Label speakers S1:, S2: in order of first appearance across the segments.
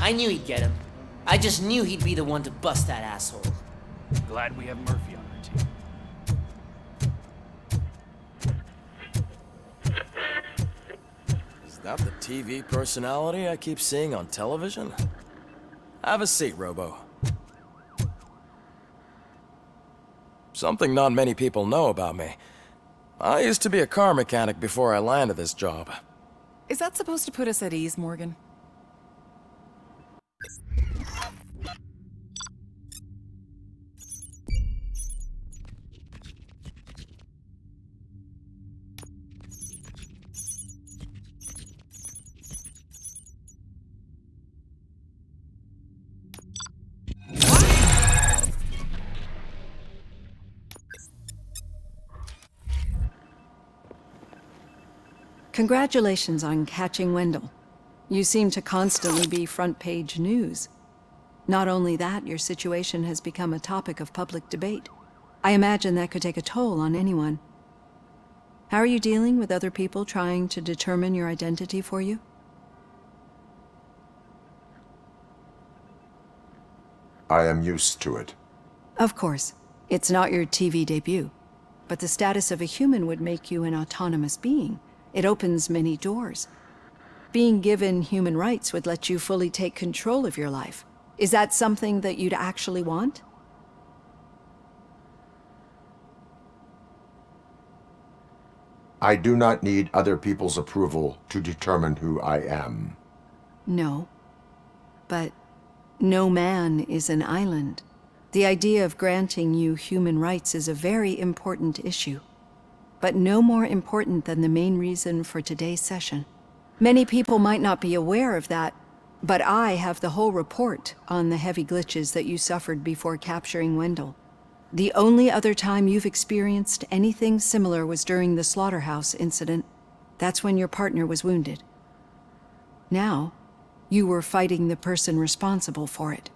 S1: I knew he'd get him. I just knew he'd be the one to bust that asshole.
S2: Glad we have Murphy on our team.
S3: Is that the TV personality I keep seeing on television? Have a seat, Robo. Something not many people know about me. I used to be a car mechanic before I landed this job.
S4: Is that supposed to put us at ease, Morgan?
S5: Congratulations on catching Wendell. You seem to constantly be front-page news. Not only that, your situation has become a topic of public debate. I imagine that could take a toll on anyone. How are you dealing with other people trying to determine your identity for you?
S6: I am used to it.
S5: Of course. It's not your TV debut. But the status of a human would make you an autonomous being. It opens many doors. Being given human rights would let you fully take control of your life. Is that something that you'd actually want?
S6: I do not need other people's approval to determine who I am.
S5: No. But no man is an island. The idea of granting you human rights is a very important issue. But no more important than the main reason for today's session. Many people might not be aware of that, but I have the whole report on the heavy glitches that you suffered before capturing Wendell. The only other time you've experienced anything similar was during the slaughterhouse incident. That's when your partner was wounded. Now, you were fighting the person responsible for it.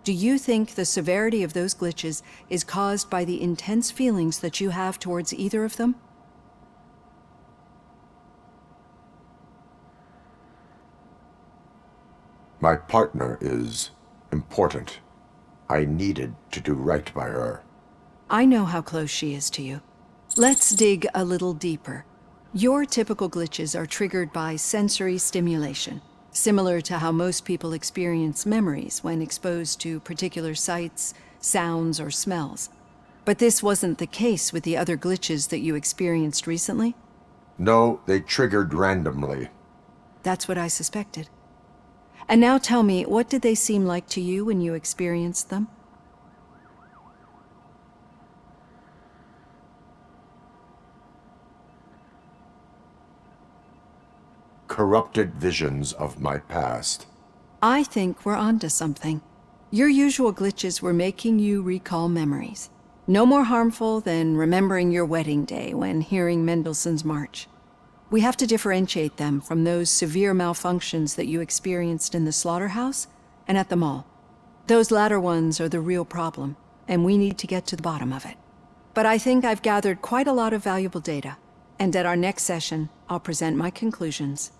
S5: Do you think the severity of those glitches is caused by the intense feelings that you have towards either of them?
S6: My partner is important. I needed to do right by her.
S5: I know how close she is to you. Let's dig a little deeper. Your typical glitches are triggered by sensory stimulation, similar to how most people experience memories when exposed to particular sights, sounds, or smells. But this wasn't the case with the other glitches that you experienced recently?
S6: No, they triggered randomly.
S5: That's what I suspected. And now tell me, what did they seem like to you when you experienced them?
S6: Corrupted visions of my past.
S5: I think we're onto something. Your usual glitches were making you recall memories. No more harmful than remembering your wedding day when hearing Mendelssohn's March. We have to differentiate them from those severe malfunctions that you experienced in the slaughterhouse and at the mall. Those latter ones are the real problem, and we need to get to the bottom of it. But I think I've gathered quite a lot of valuable data, and at our next session, I'll present my conclusions.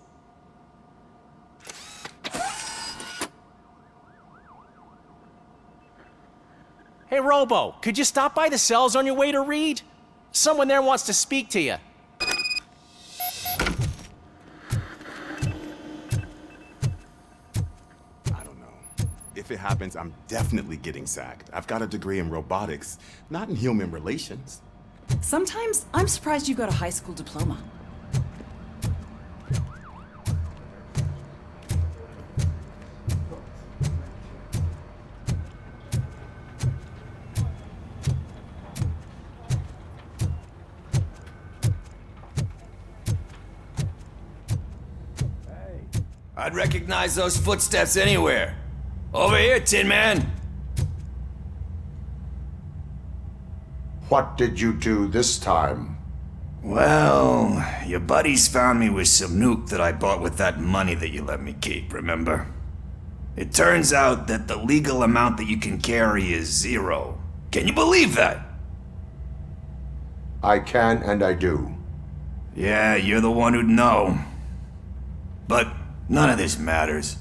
S2: Hey, Robo, could you stop by the cells on your way to Reed? Someone there wants to speak to you.
S7: I don't know. If it happens, I'm definitely getting sacked. I've got a degree in robotics, not in human relations.
S4: Sometimes I'm surprised you got a high school diploma.
S8: I'd recognize those footsteps anywhere. Over here, Tin Man.
S6: What did you do this time?
S8: Well, your buddies found me with some nuke that I bought with that money that you let me keep, remember? It turns out that the legal amount that you can carry is 0. Can you believe that?
S6: I can and I do.
S8: Yeah, you're the one who'd know. But none of this matters.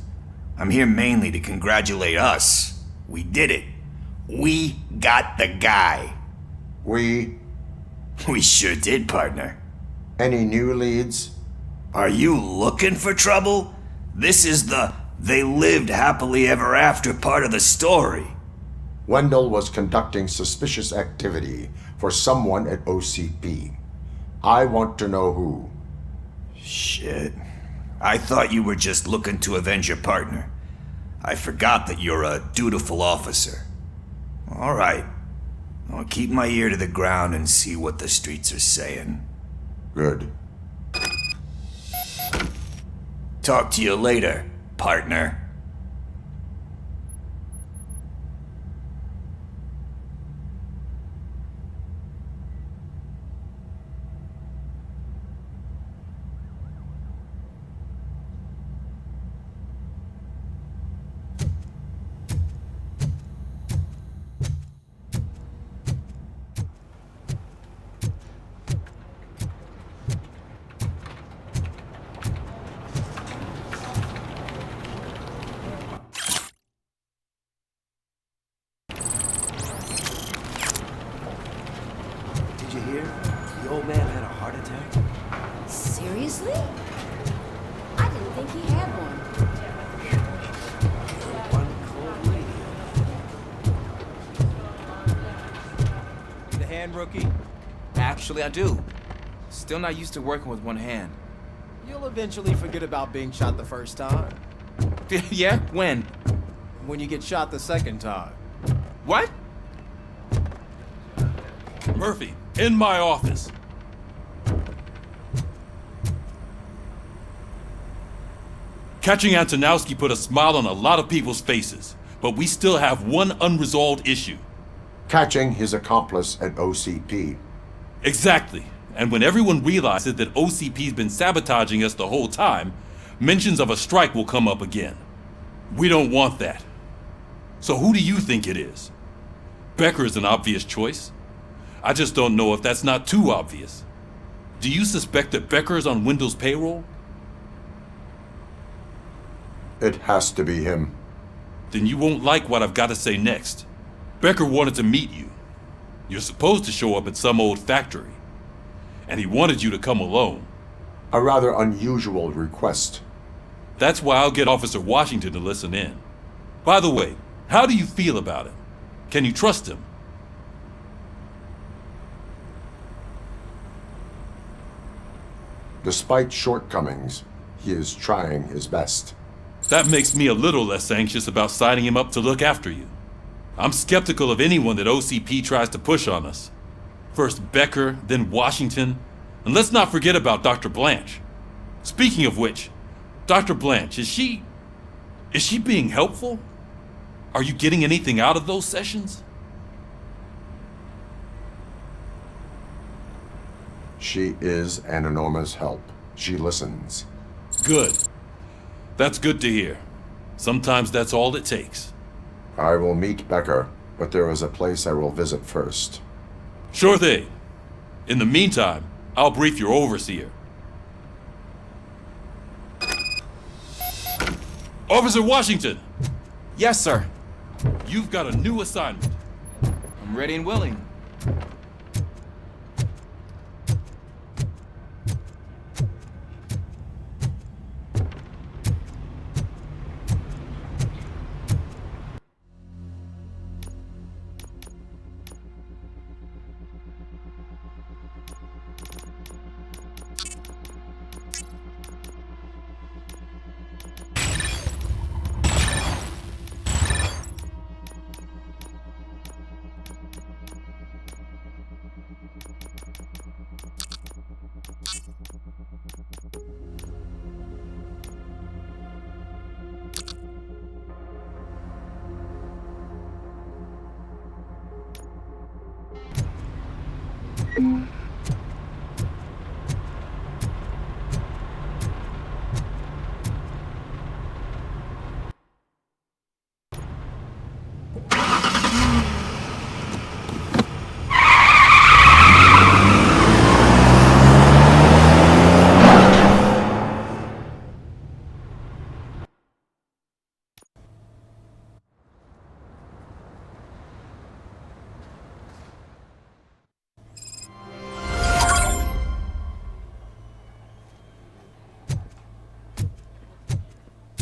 S8: I'm here mainly to congratulate us. We did it. We got the guy.
S6: We...
S8: We sure did, partner.
S6: Any new leads?
S8: Are you looking for trouble? This is the they lived happily ever after part of the story.
S6: Wendell was conducting suspicious activity for someone at OCP. I want to know who.
S8: Shit. I thought you were just looking to avenge your partner. I forgot that you're a dutiful officer. All right. I'll keep my ear to the ground and see what the streets are saying.
S6: Good.
S8: Talk to you later, partner.
S9: Did you hear? The old man had a heart attack.
S10: Seriously? I didn't think he had one.
S9: One cold lady.
S11: Need a hand, rookie? Actually, I do. Still not used to working with one hand.
S2: You'll eventually forget about being shot the first time.
S11: Yeah? When?
S2: When you get shot the second time.
S11: What?
S12: Murphy, in my office. Catching Antonowski put a smile on a lot of people's faces, but we still have one unresolved issue.
S6: Catching his accomplice at OCP.
S12: Exactly. And when everyone realizes that OCP's been sabotaging us the whole time, mentions of a strike will come up again. We don't want that. So who do you think it is? Becker is an obvious choice. I just don't know if that's not too obvious. Do you suspect that Becker is on Wendell's payroll?
S6: It has to be him.
S12: Then you won't like what I've got to say next. Becker wanted to meet you. You're supposed to show up at some old factory. And he wanted you to come alone.
S6: A rather unusual request.
S12: That's why I'll get Officer Washington to listen in. By the way, how do you feel about him? Can you trust him?
S6: Despite shortcomings, he is trying his best.
S12: That makes me a little less anxious about signing him up to look after you. I'm skeptical of anyone that OCP tries to push on us. First Becker, then Washington, and let's not forget about Dr. Blanche. Speaking of which, Dr. Blanche, is she being helpful? Are you getting anything out of those sessions?
S6: She is an enormous help. She listens.
S12: Good. That's good to hear. Sometimes that's all it takes.
S6: I will meet Becker, but there is a place I will visit first.
S12: Sure thing. In the meantime, I'll brief your overseer. Officer Washington!
S11: Yes, sir.
S12: You've got a new assignment.
S11: I'm ready and willing.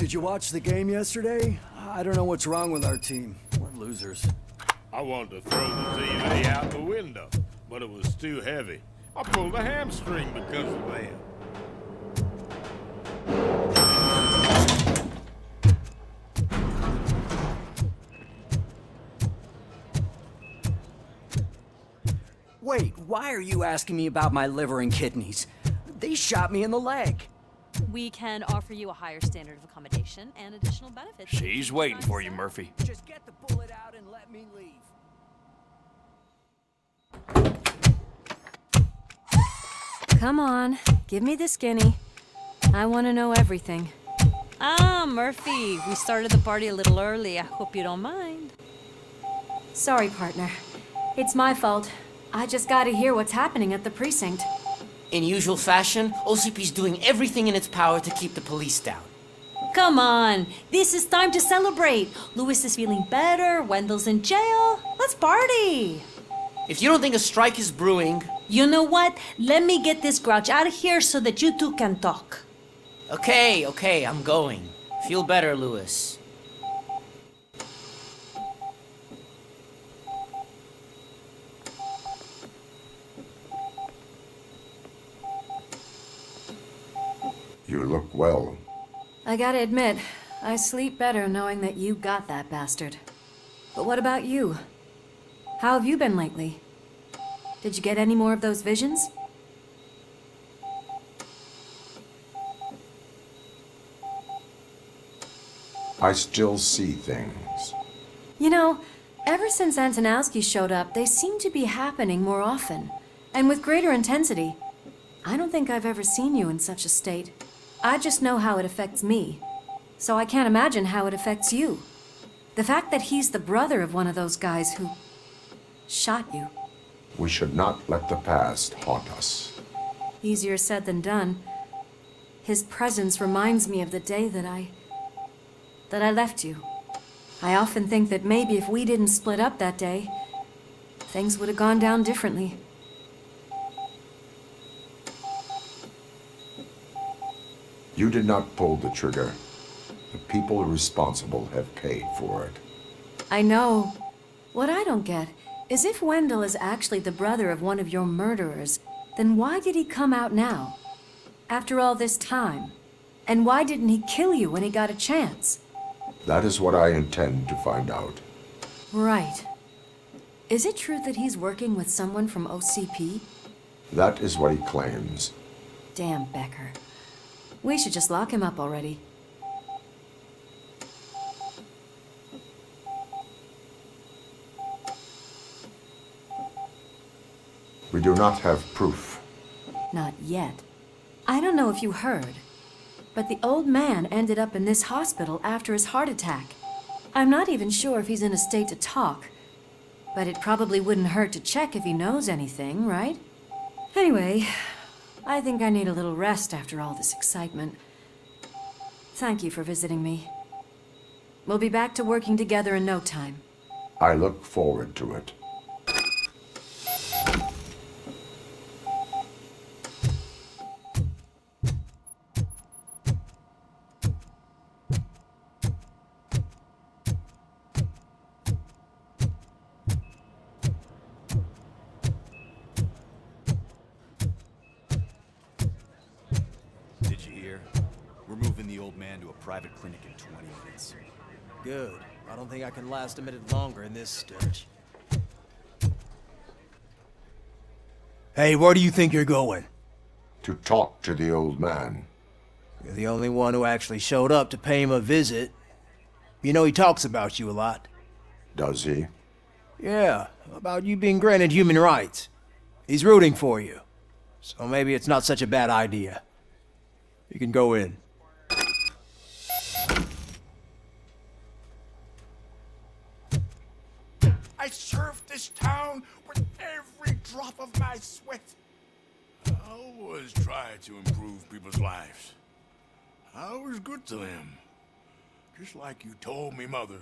S9: Did you watch the game yesterday? I don't know what's wrong with our team. We're losers.
S13: I wanted to throw the TV out the window, but it was too heavy. I pulled a hamstring because of that.
S9: Wait, why are you asking me about my liver and kidneys? They shot me in the leg.
S14: We can offer you a higher standard of accommodation and additional benefits.
S9: She's waiting for you, Murphy. Just get the bullet out and let me leave.
S14: Come on, give me the skinny. I want to know everything. Ah, Murphy, we started the party a little early. I hope you don't mind.
S15: Sorry, partner. It's my fault. I just gotta hear what's happening at the precinct.
S1: In usual fashion, OCP's doing everything in its power to keep the police down.
S14: Come on, this is time to celebrate. Louis is feeling better, Wendell's in jail. Let's party.
S1: If you don't think a strike is brewing...
S14: You know what? Let me get this grouch out of here so that you two can talk.
S1: Okay, I'm going. Feel better, Louis.
S6: You look well.
S15: I gotta admit, I sleep better knowing that you got that bastard. But what about you? How have you been lately? Did you get any more of those visions?
S6: I still see things.
S15: You know, ever since Antonowski showed up, they seem to be happening more often, and with greater intensity. I don't think I've ever seen you in such a state. I just know how it affects me, so I can't imagine how it affects you. The fact that he's the brother of one of those guys who shot you.
S6: We should not let the past haunt us.
S15: Easier said than done. His presence reminds me of the day that I left you. I often think that maybe if we didn't split up that day, things would have gone down differently.
S6: You did not pull the trigger. The people responsible have paid for it.
S15: I know. What I don't get is if Wendell is actually the brother of one of your murderers, then why did he come out now? After all this time? And why didn't he kill you when he got a chance?
S6: That is what I intend to find out.
S15: Right. Is it true that he's working with someone from OCP?
S6: That is what he claims.
S15: Damn Becker. We should just lock him up already.
S6: We do not have proof.
S15: Not yet. I don't know if you heard, but the old man ended up in this hospital after his heart attack. I'm not even sure if he's in a state to talk, but it probably wouldn't hurt to check if he knows anything, right? Anyway, I think I need a little rest after all this excitement. Thank you for visiting me. We'll be back to working together in no time.
S6: I look forward to it.
S16: Did you hear? We're moving the old man to a private clinic in 20 minutes.
S3: Good. I don't think I can last a minute longer in this stitch. Hey, where do you think you're going?
S6: To talk to the old man.
S3: You're the only one who actually showed up to pay him a visit. You know he talks about you a lot.
S6: Does he?
S3: Yeah, about you being granted human rights. He's rooting for you. So maybe it's not such a bad idea. You can go in.
S13: I served this town with every drop of my sweat. I always tried to improve people's lives. I was good to them. Just like you told me, Mother.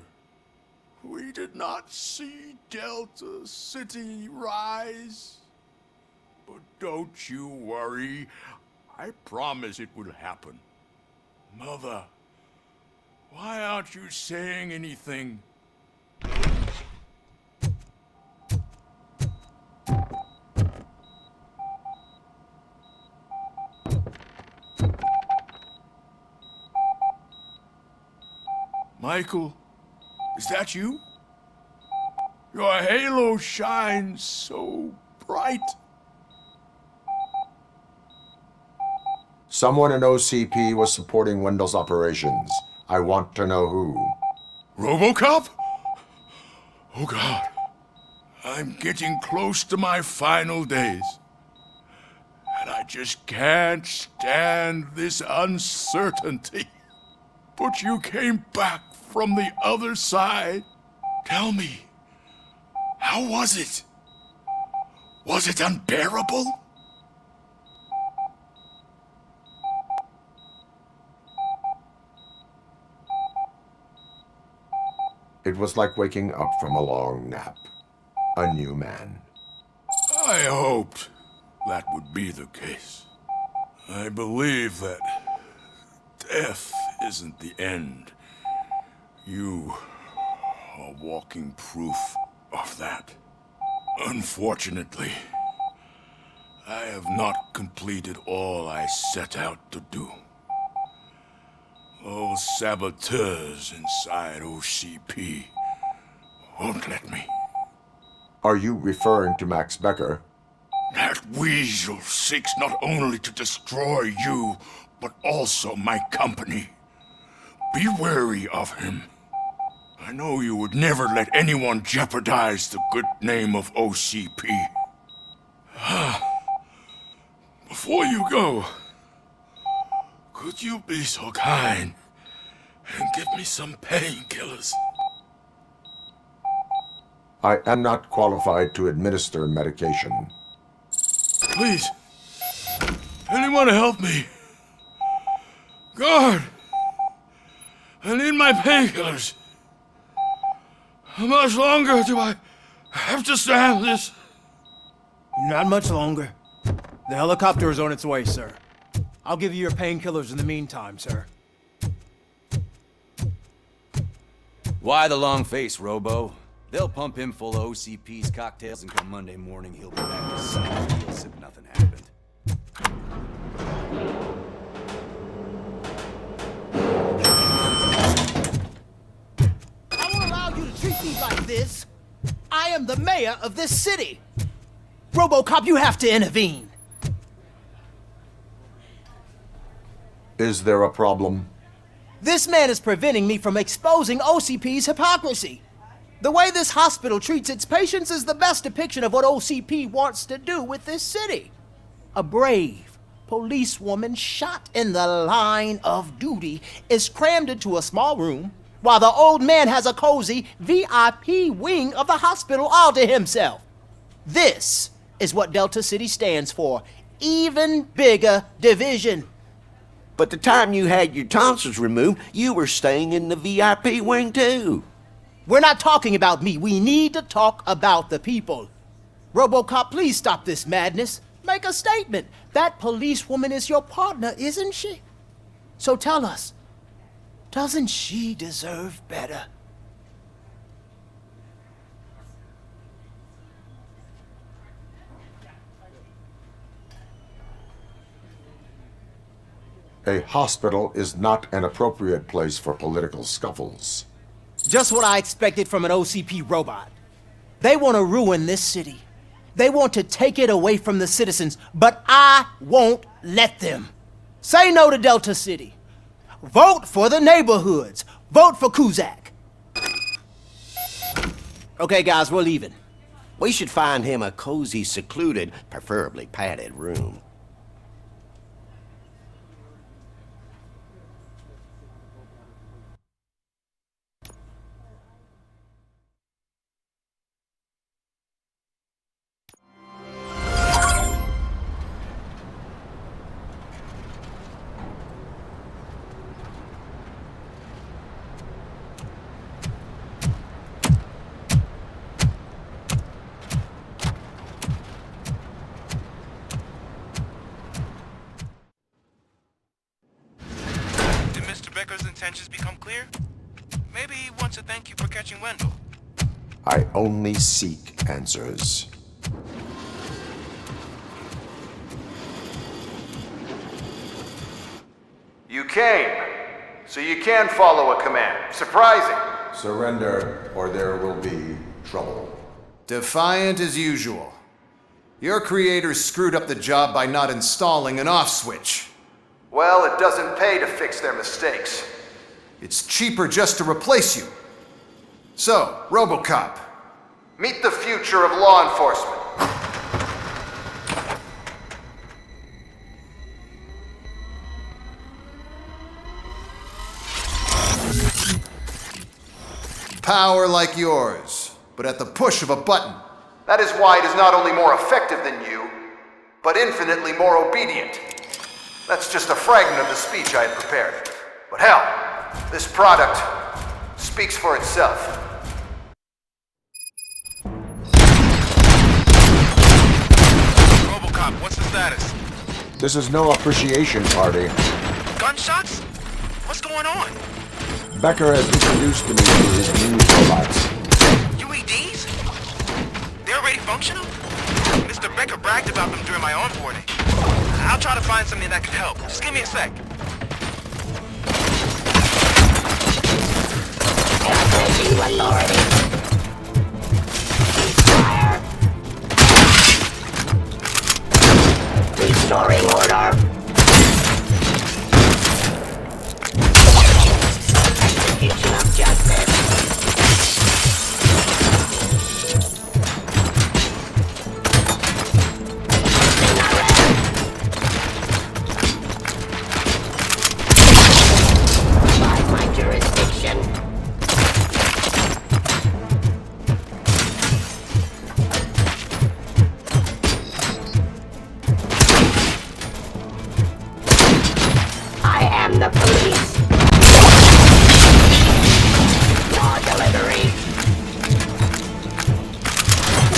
S13: We did not see Delta City rise. But don't you worry. I promise it will happen. Mother, Why aren't you saying anything? Michael, is that you? Your halo shines so bright.
S6: Someone in OCP was supporting Wendell's operations. I want to know who.
S13: RoboCop? Oh God. I'm getting close to my final days. And I just can't stand this uncertainty. But you came back from the other side. Tell me, how was it? Was it unbearable?
S6: It was like waking up from a long nap. A new man.
S13: I hoped that would be the case. I believe that death isn't the end. You are walking proof of that. Unfortunately, I have not completed all I set out to do. Those saboteurs inside OCP won't let me.
S6: Are you referring to Max Becker?
S13: That weasel seeks not only to destroy you, but also my company. Be wary of him. I know you would never let anyone jeopardize the good name of OCP. Before you go, could you be so kind and give me some painkillers?
S6: I am not qualified to administer medication.
S13: Please, anyone help me? Guard! I need my painkillers. How much longer do I have to stand this?
S3: Not much longer. The helicopter is on its way, sir. I'll give you your painkillers in the meantime, sir.
S16: Why the long face, Robo? They'll pump him full of OCP's cocktails, and come Monday morning, he'll be back to sign deals if nothing happened.
S3: I won't allow you to treat me like this. I am the mayor of this city. RoboCop, you have to intervene.
S6: Is there a problem?
S3: This man is preventing me from exposing OCP's hypocrisy. The way this hospital treats its patients is the best depiction of what OCP wants to do with this city. A brave policewoman shot in the line of duty is crammed into a small room, while the old man has a cozy VIP wing of the hospital all to himself. This is what Delta City stands for. Even bigger division.
S17: But the time you had your tonsils removed, you were staying in the VIP wing too.
S3: We're not talking about me. We need to talk about the people. RoboCop, please stop this madness. Make a statement. That policewoman is your partner, isn't she? So tell us, doesn't she deserve better?
S6: A hospital is not an appropriate place for political scuffles.
S3: Just what I expected from an OCP robot. They want to ruin this city. They want to take it away from the citizens, but I won't let them. Say no to Delta City. Vote for the neighborhoods. Vote for Kuzak. Okay, guys, we're leaving.
S17: We should find him a cozy, secluded, preferably padded room.
S11: Becker's intentions become clear, maybe he wants to thank you for catching Wendell.
S6: I only seek answers.
S18: You came, so you can follow a command. Surprising.
S6: Surrender, or there will be trouble.
S18: Defiant as usual. Your creators screwed up the job by not installing an off switch. Well, it doesn't pay to fix their mistakes. It's cheaper just to replace you. So, RoboCop, meet the future of law enforcement. Power like yours, but at the push of a button. That is why it is not only more effective than you, but infinitely more obedient. That's just a fragment of the speech I had prepared. But hell, this product speaks for itself.
S11: RoboCop, what's the status?
S6: This is no appreciation party.
S11: Gunshots? What's going on?
S6: Becker has introduced to me his new robots.
S11: UEDs? They're already functional? Mr. Becker bragged about them during my onboarding. I'll try to find something that could help. Just give me a sec.
S17: Restoring order. Execution of justice. By my jurisdiction. I am the police. Law delivery.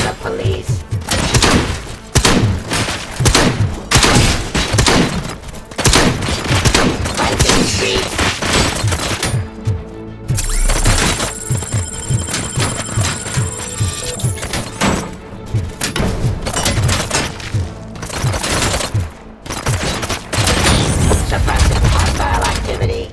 S17: The police. Cleansing streets. Suppressing hostile activity.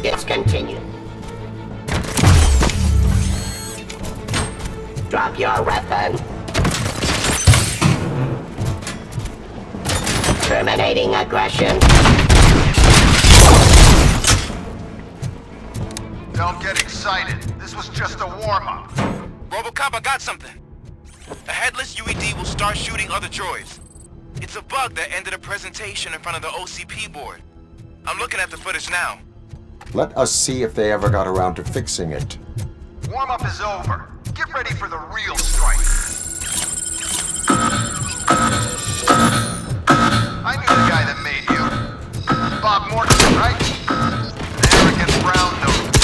S17: Discontinue. Drop your weapon. Terminating aggression.
S18: Don't get excited. This was just a warm-up.
S11: RoboCop, I got something. A headless UED will start shooting other droids. It's a bug that ended a presentation in front of the OCP board. I'm looking at the footage now.
S6: Let us see if they ever got around to fixing it.
S18: Warm-up is over. Get ready for the real strike. I knew the guy that made you. Bob Morton, right? The arrogant brown nose.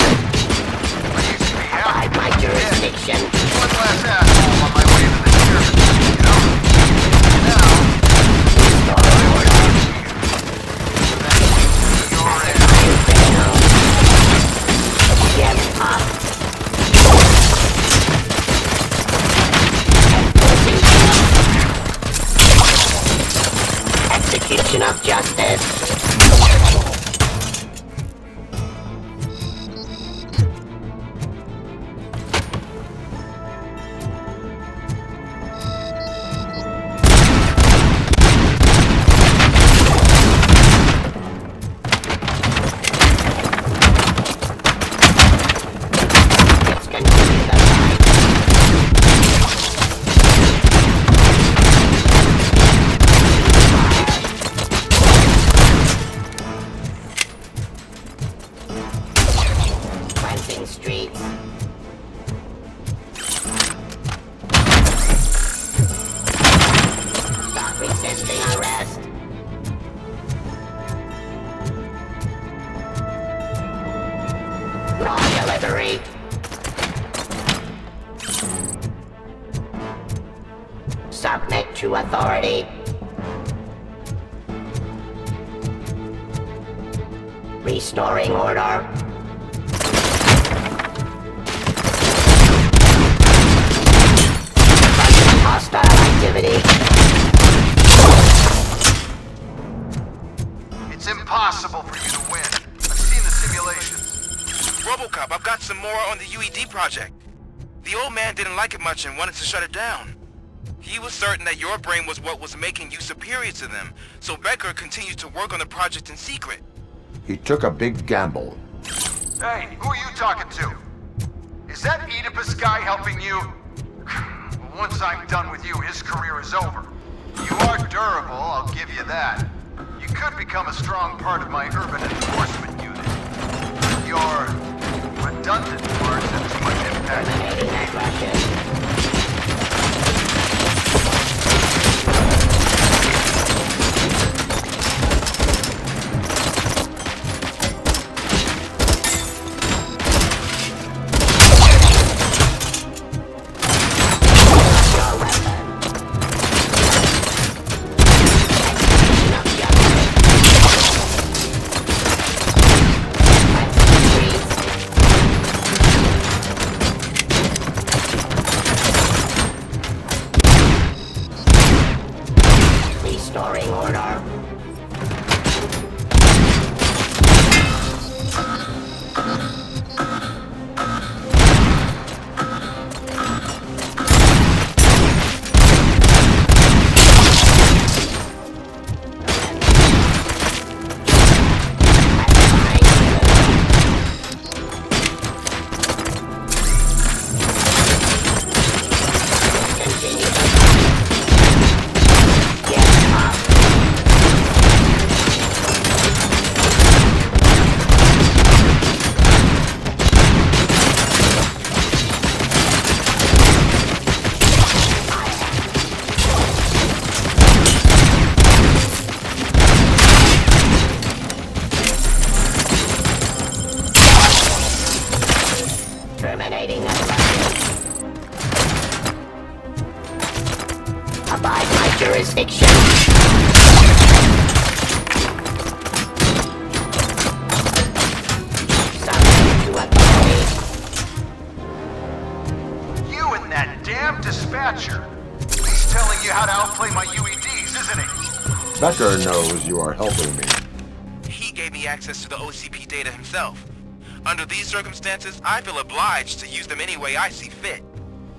S18: I used to be happy.
S17: By my jurisdiction.
S18: One last asshole on my way to the chairman, you know? Now,
S17: Get up. Execution of justice. Cleansing streets.
S19: Wrong delivery. Submit to authority. Restoring order. Hostile activity.
S18: It's impossible for you to win. I've seen the simulations.
S11: RoboCop, I've got some more on the UED project. The old man didn't like it much and wanted to shut it down. He was certain that your brain was what was making you superior to them, so Becker continued to work on the project in secret.
S6: He took a big gamble.
S18: Hey, who are you talking to? Is that Oedipus guy helping you? Once I'm done with you, his career is over. You are durable, I'll give you that. You could become a strong part of my urban enforcement unit. Your redundant parts have too much impact.
S19: Restoring order. Terminating abide my jurisdiction. Subject to authority.
S18: You and that damn dispatcher. He's telling you how to outplay my UEDs, isn't he?
S6: Becker knows you are helping me.
S11: He gave me access to the OCP data himself. Under these circumstances, I feel obliged to use them any way I see fit.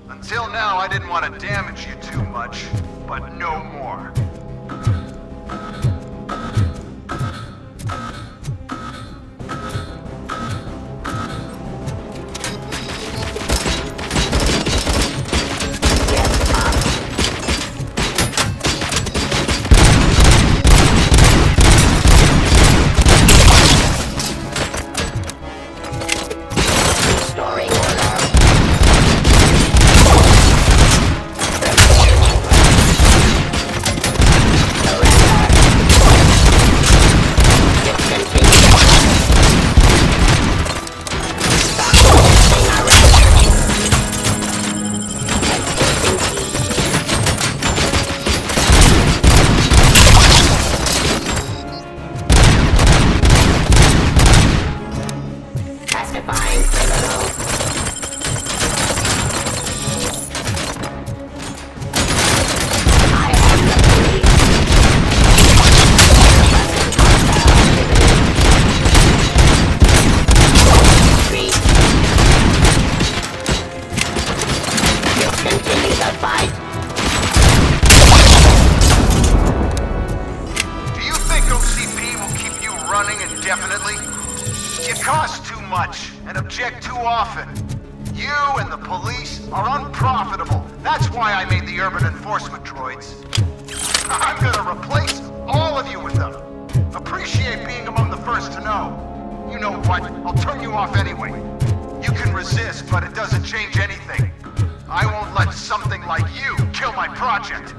S18: Until now, I didn't want to damage you too much, but no more. Object too often. You and the police are unprofitable. That's why I made the urban enforcement droids. I'm gonna replace all of you with them. Appreciate being among the first to know. You know what? I'll turn you off anyway. You can resist, but it doesn't change anything. I won't let something like you kill my project.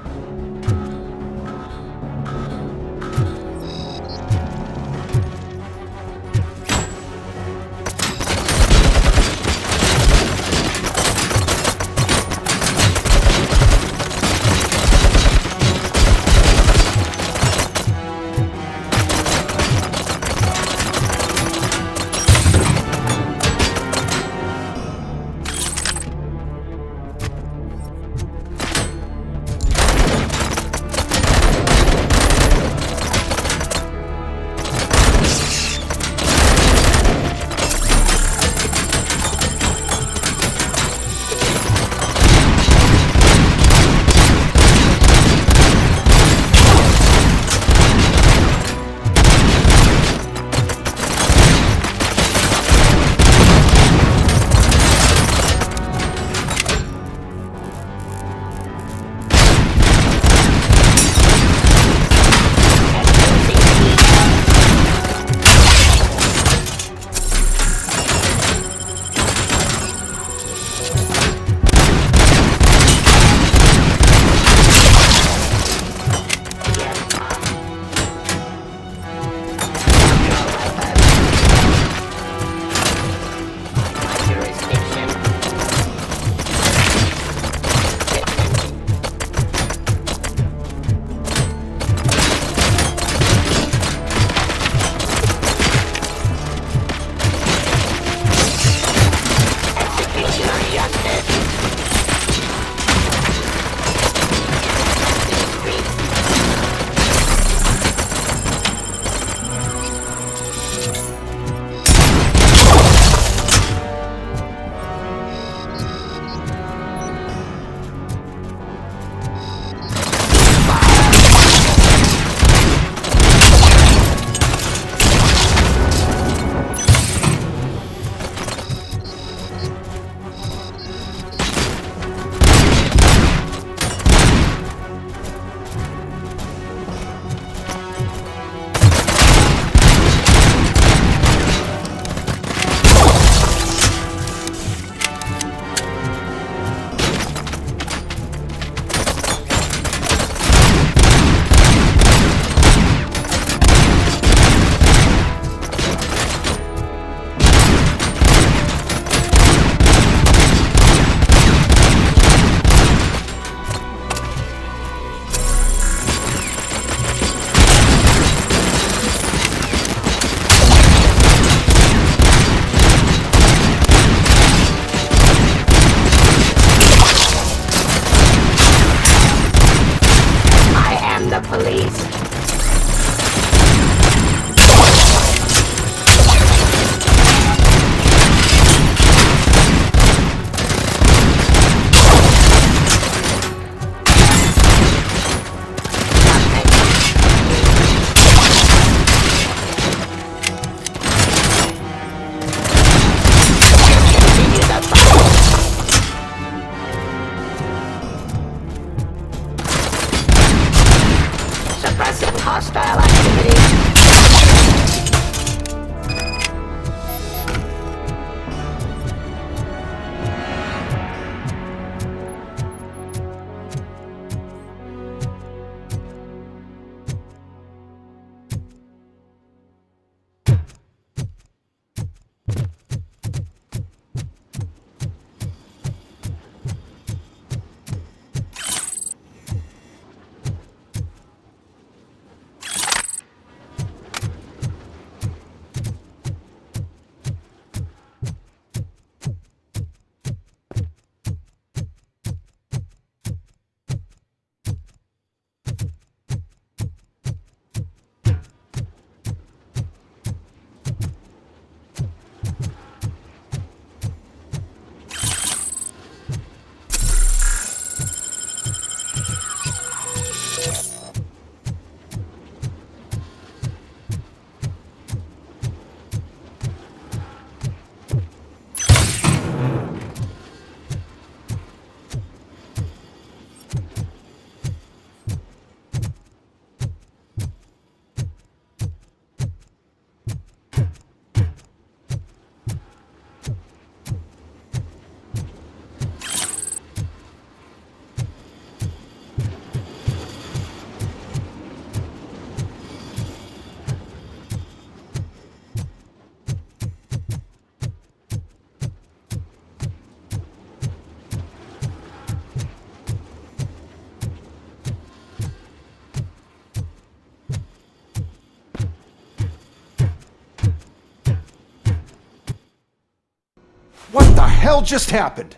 S18: What the hell just happened?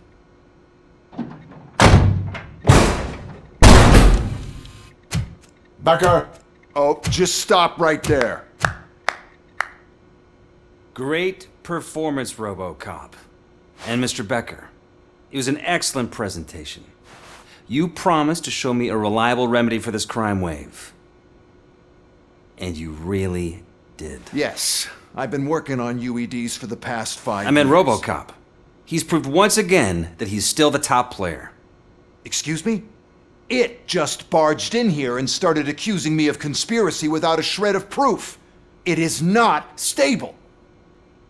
S6: Becker!
S18: Oh, just stop right there.
S9: Great performance, RoboCop. And Mr. Becker, it was an excellent presentation. You promised to show me a reliable remedy for this crime wave. And you really did.
S18: Yes, I've been working on UEDs for the past 5 years.
S9: I meant RoboCop. He's proved once again that he's still the top player.
S18: Excuse me? It just barged in here and started accusing me of conspiracy without a shred of proof. It is not stable.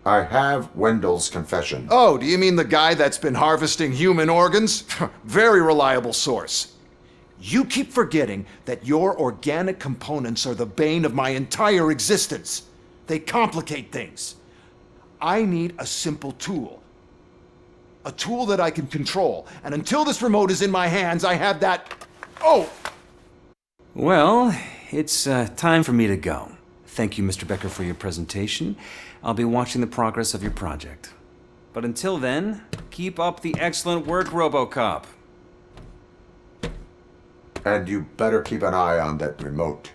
S6: I have Wendell's confession.
S18: Oh, do you mean the guy that's been harvesting human organs? Very reliable source. You keep forgetting that your organic components are the bane of my entire existence. They complicate things. I need a simple tool. A tool that I can control. And until this remote is in my hands, I have that... Oh!
S9: Well, it's time for me to go. Thank you, Mr. Becker, for your presentation. I'll be watching the progress of your project. But until then, keep up the excellent work, RoboCop.
S6: And you better keep an eye on that remote.